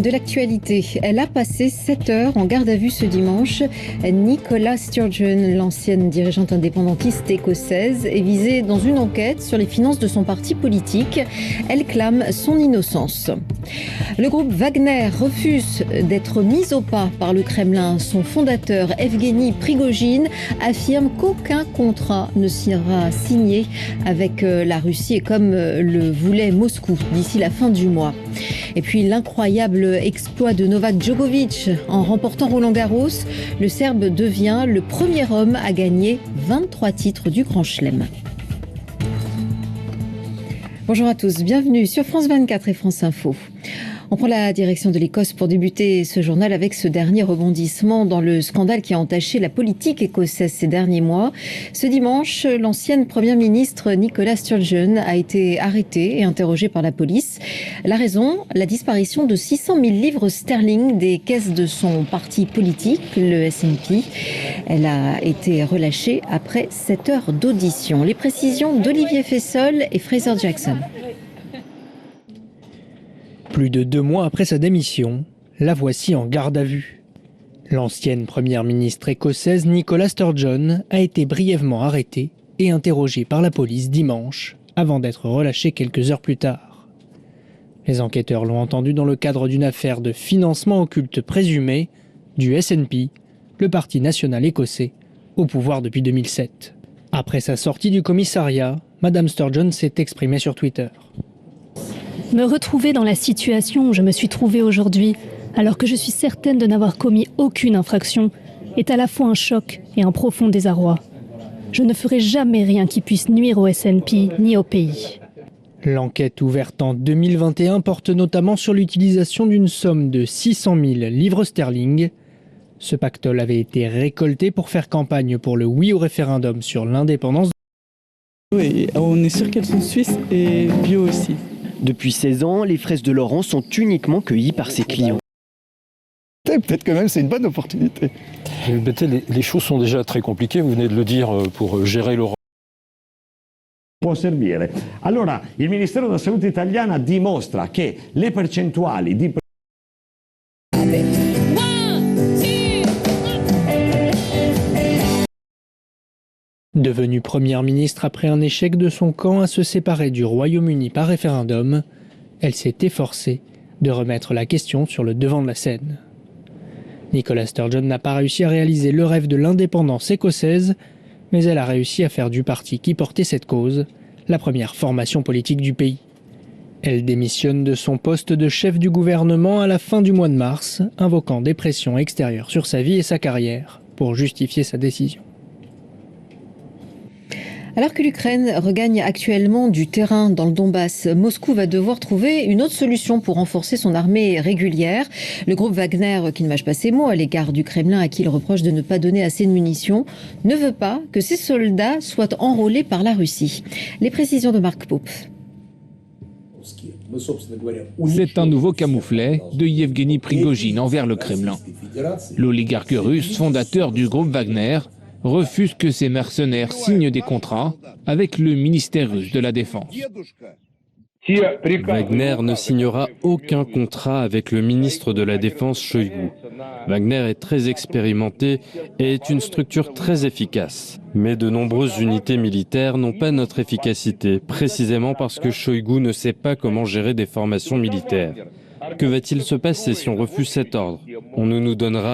de l'actualité. Elle a passé 7 heures en garde à vue ce dimanche. Nicola Sturgeon, l'ancienne dirigeante indépendantiste écossaise, est visée dans une enquête sur les finances de son parti politique. Elle clame son innocence. Le groupe Wagner refuse d'être mis au pas par le Kremlin. Son fondateur, Evgeny Prigojine, affirme qu'aucun contrat ne sera signé avec la Russie et comme le voulait Moscou d'ici la fin du mois. Et puis l'incroyable exploit de Novak Djokovic en remportant Roland-Garros. Le Serbe devient le premier homme à gagner 23 titres du Grand Chelem. Bonjour à tous, bienvenue sur France 24 et France Info. On prend la direction de l'Écosse pour débuter ce journal avec ce dernier rebondissement dans le scandale qui a entaché la politique écossaise ces derniers mois. Ce dimanche, l'ancienne première ministre Nicola Sturgeon a été arrêtée et interrogée par la police. La raison, la disparition de 600 000 livres sterling des caisses de son parti politique, le SNP. Elle a été relâchée après 7 heures d'audition. Les précisions d'Olivier Fessol et Fraser Jackson. Plus de 2 mois après sa démission, la voici en garde à vue. L'ancienne première ministre écossaise Nicola Sturgeon a été brièvement arrêtée et interrogée par la police dimanche, avant d'être relâchée quelques heures plus tard. Les enquêteurs l'ont entendue dans le cadre d'une affaire de financement occulte présumé du SNP, le parti national écossais, au pouvoir depuis 2007. Après sa sortie du commissariat, Madame Sturgeon s'est exprimée sur Twitter. Me retrouver dans la situation où je me suis trouvée aujourd'hui, alors que je suis certaine de n'avoir commis aucune infraction, est à la fois un choc et un profond désarroi. Je ne ferai jamais rien qui puisse nuire au SNP ni au pays. L'enquête ouverte en 2021 porte notamment sur l'utilisation d'une somme de 600 000 livres sterling. Ce pactole avait été récolté pour faire campagne pour le oui au référendum sur l'indépendance. Oui, on est sûr qu'elles sont suisses et bio aussi. Depuis 16 ans, les fraises de Laurent sont uniquement cueillies par ses clients. Peut-être que même c'est une bonne opportunité. Les choses sont déjà très compliquées, vous venez de le dire, pour gérer l'Europe. Può servire. Allora, il Ministero della Salute italiana dimostra che le percentuali di Devenue première ministre après un échec de son camp à se séparer du Royaume-Uni par référendum, elle s'est efforcée de remettre la question sur le devant de la scène. Nicola Sturgeon n'a pas réussi à réaliser le rêve de l'indépendance écossaise, mais elle a réussi à faire du parti qui portait cette cause la première formation politique du pays. Elle démissionne de son poste de chef du gouvernement à la fin du mois de mars, invoquant des pressions extérieures sur sa vie et sa carrière pour justifier sa décision. Alors que l'Ukraine regagne actuellement du terrain dans le Donbass, Moscou va devoir trouver une autre solution pour renforcer son armée régulière. Le groupe Wagner, qui ne mâche pas ses mots à l'égard du Kremlin à qui il reproche de ne pas donner assez de munitions, ne veut pas que ses soldats soient enrôlés par la Russie. Les précisions de Marc Pope. C'est un nouveau camouflet de Evgeny Prigojine envers le Kremlin. L'oligarque russe, fondateur du groupe Wagner, refuse que ses mercenaires signent des contrats avec le ministère russe de la Défense. Wagner ne signera aucun contrat avec le ministre de la Défense Shoigu. Wagner est très expérimenté et est une structure très efficace. Mais de nombreuses unités militaires n'ont pas notre efficacité, précisément parce que Shoigu ne sait pas comment gérer des formations militaires. Que va-t-il se passer si on refuse cet ordre? On ne nous donnera